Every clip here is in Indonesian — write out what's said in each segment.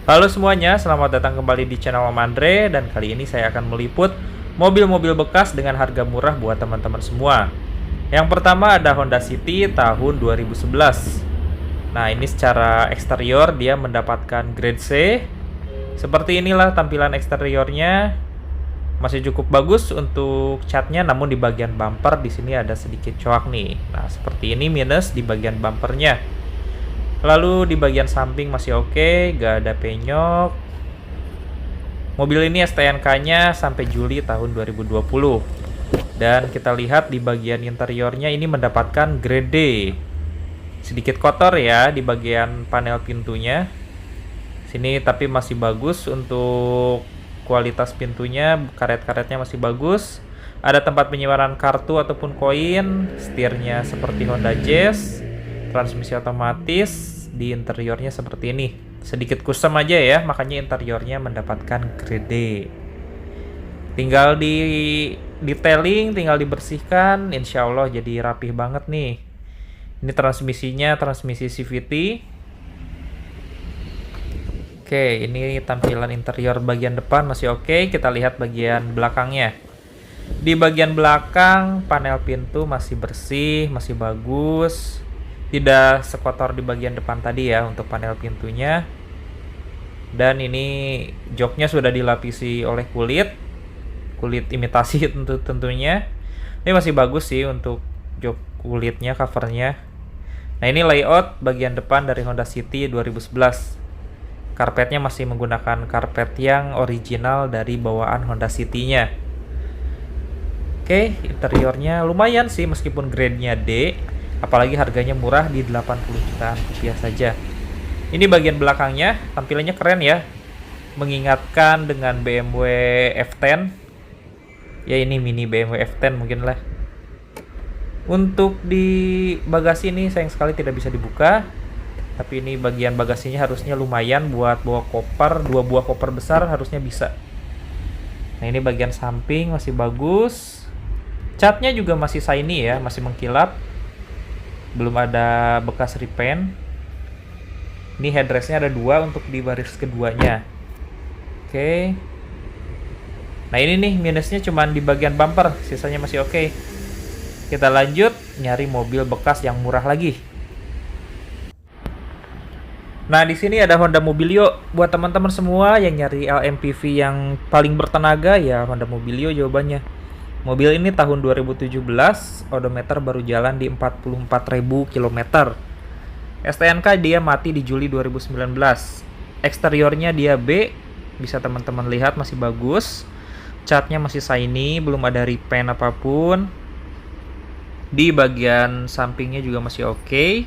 Halo semuanya, selamat datang kembali di channel Om Andre dan kali ini saya akan meliput mobil-mobil bekas dengan harga murah buat teman-teman semua. Yang pertama ada Honda City tahun 2011. Nah, ini secara eksterior dia mendapatkan grade C. Seperti inilah tampilan eksteriornya. Masih cukup bagus untuk catnya, namun di bagian bumper di sini ada sedikit coak nih. Nah, seperti ini minus di bagian bumpernya. Lalu di bagian samping masih oke, gak ada penyok. Mobil ini STNK-nya sampai Juli tahun 2020. Dan kita lihat di bagian interiornya ini mendapatkan grade D. Sedikit kotor ya di bagian panel pintunya. Sini tapi masih bagus untuk kualitas pintunya, karet-karetnya masih bagus. Ada tempat penyimpanan kartu ataupun koin, setirnya seperti Honda Jazz, transmisi otomatis, di interiornya seperti ini. Sedikit custom aja ya, makanya interiornya mendapatkan grade D. Tinggal di detailing, tinggal dibersihkan, insya Allah jadi rapih banget nih. Ini transmisinya, transmisi CVT. Oke, ini tampilan interior bagian depan masih oke. Kita lihat bagian belakangnya. Di bagian belakang, panel pintu masih bersih, masih bagus. Tidak sekotor di bagian depan tadi ya untuk panel pintunya. Dan ini joknya sudah dilapisi oleh kulit imitasi tentunya. Ini masih bagus sih untuk jok kulitnya, covernya. Nah, ini layout bagian depan dari Honda City 2011. Karpetnya masih menggunakan karpet yang original dari bawaan Honda City-nya. Oke, interiornya lumayan sih meskipun grade-nya D, apalagi harganya murah di 80 jutaan rupiah saja. Ini bagian belakangnya, tampilannya keren ya. Mengingatkan dengan BMW F10. Ya, ini mini BMW F10 mungkin lah. Untuk di bagasi ini sayang sekali tidak bisa dibuka. Tapi ini bagian bagasinya harusnya lumayan buat bawa koper, 2 buah koper besar harusnya bisa. Nah, ini bagian samping masih bagus. Catnya juga masih shiny ya, masih mengkilap. Belum ada bekas repaint. Ini headrestnya ada 2 untuk di baris keduanya. Oke. Nah, ini nih minusnya cuman di bagian bumper, sisanya masih oke. Kita lanjut nyari mobil bekas yang murah lagi. Nah, di sini ada Honda Mobilio. Buat teman-teman semua yang nyari LMPV yang paling bertenaga, ya Honda Mobilio jawabannya. Mobil ini tahun 2017, odometer baru jalan di 44.000 km. STNK dia mati di Juli 2019. Eksteriornya dia B, bisa teman-teman lihat masih bagus. Catnya masih shiny, belum ada repaint apapun. Di bagian sampingnya juga masih oke.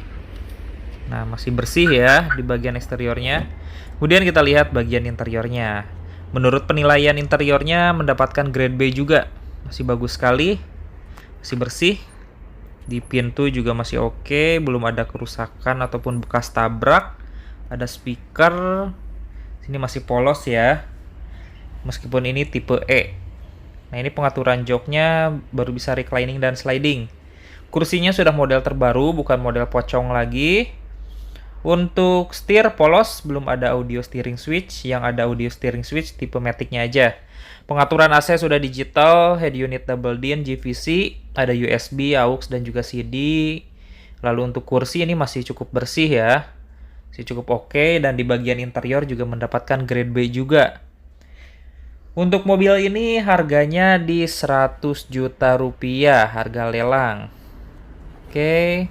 Nah, masih bersih ya di bagian eksteriornya. Kemudian kita lihat bagian interiornya. Menurut penilaian interiornya mendapatkan grade B juga. Masih bagus sekali. Masih bersih. Di pintu juga masih oke, belum ada kerusakan ataupun bekas tabrak. Ada speaker. Sini masih polos ya. Meskipun ini tipe E. Nah, ini pengaturan joknya baru bisa reclining dan sliding. Kursinya sudah model terbaru, bukan model pocong lagi. Untuk setir polos, belum ada audio steering switch. Yang ada audio steering switch tipe Matic-nya aja. Pengaturan AC sudah digital, head unit double din, JVC, ada USB, AUX dan juga CD. Lalu untuk kursi ini masih cukup bersih ya. Masih cukup oke, dan di bagian interior juga mendapatkan grade B juga. Untuk mobil ini harganya di 100 juta rupiah, harga lelang. Oke.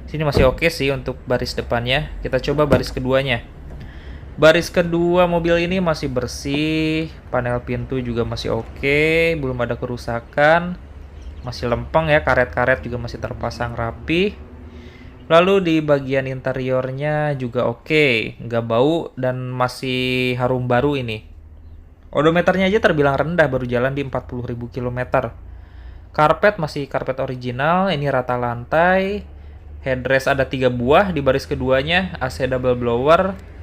Sini masih oke sih untuk baris depannya. Kita coba baris keduanya. Baris kedua mobil ini masih bersih, panel pintu juga masih oke, belum ada kerusakan. Masih lempeng ya, karet-karet juga masih terpasang rapi. Lalu di bagian interiornya juga oke, nggak bau dan masih harum baru ini. Odometernya aja terbilang rendah, baru jalan di 40.000 km. Karpet masih karpet original, ini rata lantai. Headrest ada 3 buah di baris keduanya, AC double blower.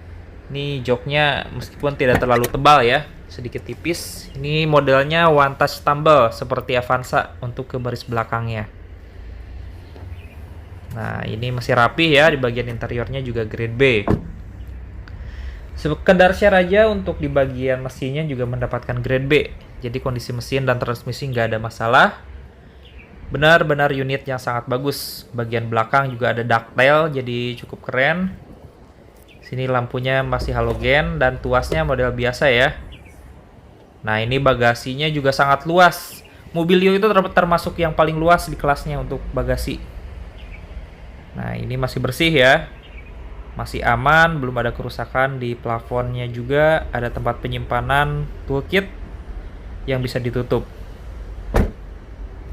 Ini joknya meskipun tidak terlalu tebal ya, sedikit tipis. Ini modelnya one touch tumble seperti Avanza untuk ke baris belakangnya. Nah, ini masih rapi ya, di bagian interiornya juga grade B. Sekedar share aja, untuk di bagian mesinnya juga mendapatkan grade B. Jadi kondisi mesin dan transmisi nggak ada masalah. Benar-benar unit yang sangat bagus. Bagian belakang juga ada ductile, jadi cukup keren. Sini lampunya masih halogen dan tuasnya model biasa ya. Nah, ini bagasinya juga sangat luas. Mobilio itu termasuk yang paling luas di kelasnya untuk bagasi. Nah, ini masih bersih ya. Masih aman, belum ada kerusakan. Di plafonnya juga ada tempat penyimpanan toolkit yang bisa ditutup.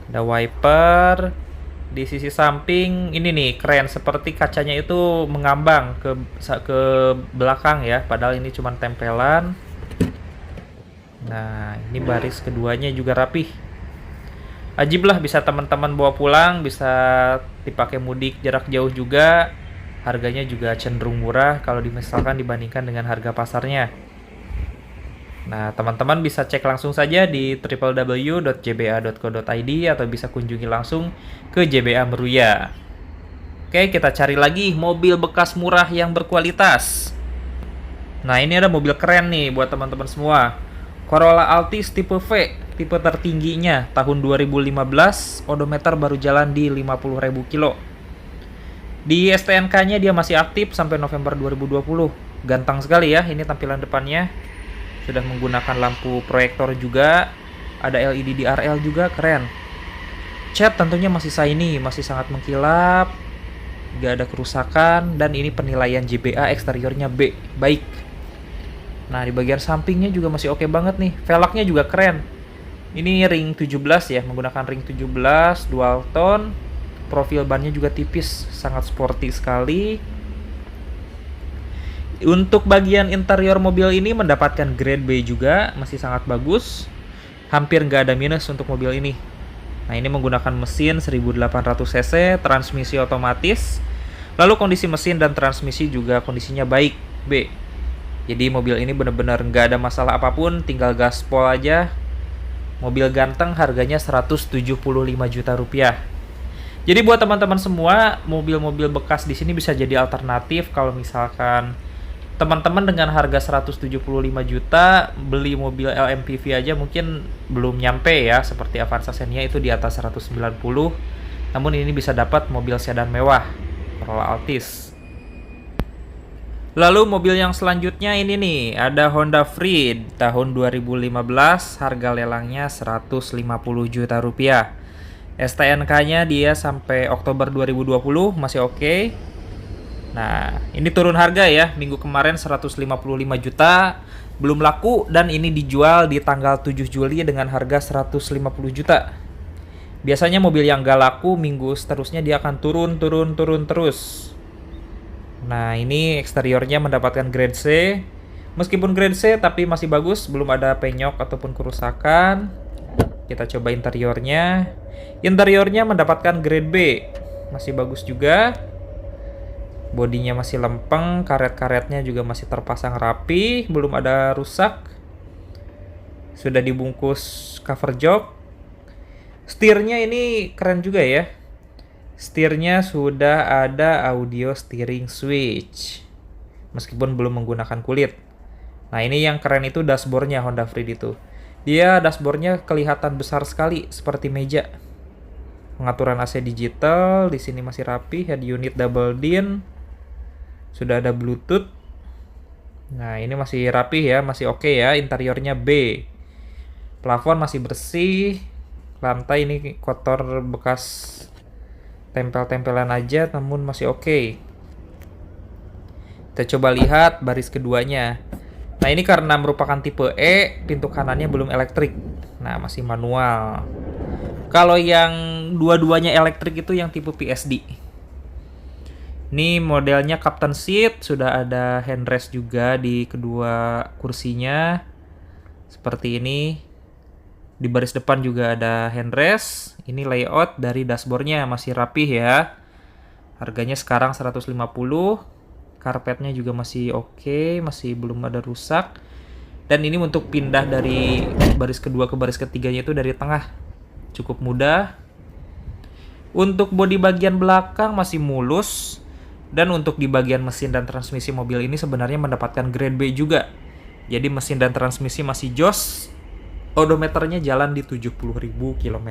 Ada wiper. Di sisi samping ini nih keren, seperti kacanya itu mengambang ke belakang ya, padahal ini cuma tempelan. Nah, ini baris keduanya juga rapih. Ajib lah, bisa teman-teman bawa pulang, bisa dipakai mudik jarak jauh juga. Harganya juga cenderung murah kalau misalkan dibandingkan dengan harga pasarnya. Nah, teman-teman bisa cek langsung saja di www.jba.co.id atau bisa kunjungi langsung ke JBA Meruya. Oke, kita cari lagi mobil bekas murah yang berkualitas. Nah, ini ada mobil keren nih buat teman-teman semua. Corolla Altis tipe V, tipe tertingginya tahun 2015, odometer baru jalan di 50.000 kilo. Di STNK-nya dia masih aktif sampai November 2020. Ganteng sekali ya, ini tampilan depannya. Sudah menggunakan lampu proyektor juga, ada LED DRL juga, keren. Cat tentunya masih shiny, masih sangat mengkilap, gak ada kerusakan, dan ini penilaian JBA eksteriornya B, baik. Nah, di bagian sampingnya juga masih oke banget nih, velgnya juga keren. Ini ring 17 ya, menggunakan ring 17 dual tone, profil bannya juga tipis, sangat sporty sekali. Untuk bagian interior mobil ini mendapatkan grade B juga, masih sangat bagus. Hampir nggak ada minus untuk mobil ini. Nah, ini menggunakan mesin 1800 cc, transmisi otomatis. Lalu kondisi mesin dan transmisi juga kondisinya baik, B. Jadi mobil ini benar-benar nggak ada masalah apapun, tinggal gaspol aja. Mobil ganteng, harganya 175 juta rupiah. Jadi buat teman-teman semua, mobil-mobil bekas di sini bisa jadi alternatif kalau misalkan teman-teman dengan harga 175 juta beli mobil LMPV aja mungkin belum nyampe ya, seperti Avanza Xenia itu di atas 190. Namun ini bisa dapat mobil sedan mewah, Corolla Altis. Lalu mobil yang selanjutnya ini nih, ada Honda Freed tahun 2015, harga lelangnya 150 juta rupiah. STNK-nya dia sampai Oktober 2020 masih oke. Nah, ini turun harga ya. Minggu kemarin 155 juta, belum laku, dan ini dijual di tanggal 7 Juli dengan harga 150 juta. Biasanya mobil yang gak laku minggu seterusnya dia akan turun terus. Nah, ini eksteriornya mendapatkan grade C. Meskipun grade C tapi masih bagus, belum ada penyok ataupun kerusakan. Kita coba interiornya. Interiornya mendapatkan grade B. Masih bagus juga. Bodinya masih lempeng, karet-karetnya juga masih terpasang rapi, belum ada rusak. Sudah dibungkus cover jok. Setirnya ini keren juga ya. Setirnya sudah ada audio steering switch, meskipun belum menggunakan kulit. Nah, ini yang keren itu dashboardnya Honda Freed itu. Dia dashboardnya kelihatan besar sekali, seperti meja. Pengaturan AC digital, di sini masih rapi, head unit double din. Sudah ada Bluetooth. Nah, ini masih rapih ya, masih oke ya. Interiornya B. Plafon masih bersih. Lantai ini kotor bekas tempel-tempelan aja, namun masih oke. Kita coba lihat baris keduanya. Nah, ini karena merupakan tipe E, pintu kanannya belum elektrik. Nah, masih manual. Kalau yang dua-duanya elektrik itu yang tipe PSD. Ini modelnya Captain Seat, sudah ada handrest juga di kedua kursinya. Seperti ini. Di baris depan juga ada handrest. Ini layout dari dashboardnya masih rapih ya. Harganya sekarang 150. Karpetnya juga masih oke, masih belum ada rusak. Dan ini untuk pindah dari baris kedua ke baris ketiganya itu dari tengah. Cukup mudah. Untuk bodi bagian belakang masih mulus. Dan untuk di bagian mesin dan transmisi mobil ini sebenarnya mendapatkan grade B juga. Jadi mesin dan transmisi masih jos, odometernya jalan di 70.000 km.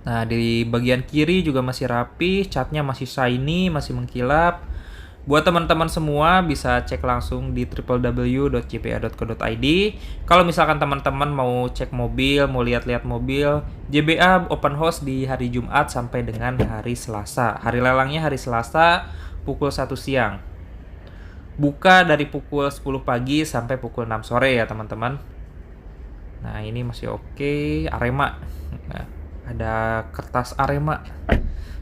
Nah, di bagian kiri juga masih rapi, catnya masih shiny, masih mengkilap. Buat teman-teman semua bisa cek langsung di www.jba.co.id. Kalau misalkan teman-teman mau cek mobil, mau lihat-lihat mobil, JBA open house di hari Jumat sampai dengan hari Selasa. Hari lelangnya hari Selasa pukul 1 siang. Buka dari pukul 10 pagi sampai pukul 6 sore ya teman-teman. Nah, ini masih oke. Arema. Nah, ada kertas Arema.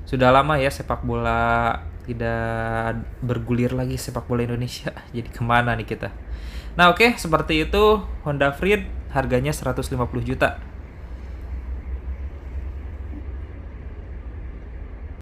Sudah lama ya sepak bola tidak bergulir lagi, sepak bola Indonesia. Jadi kemana nih kita? Nah, oke, seperti itu Honda Freed harganya 150 juta.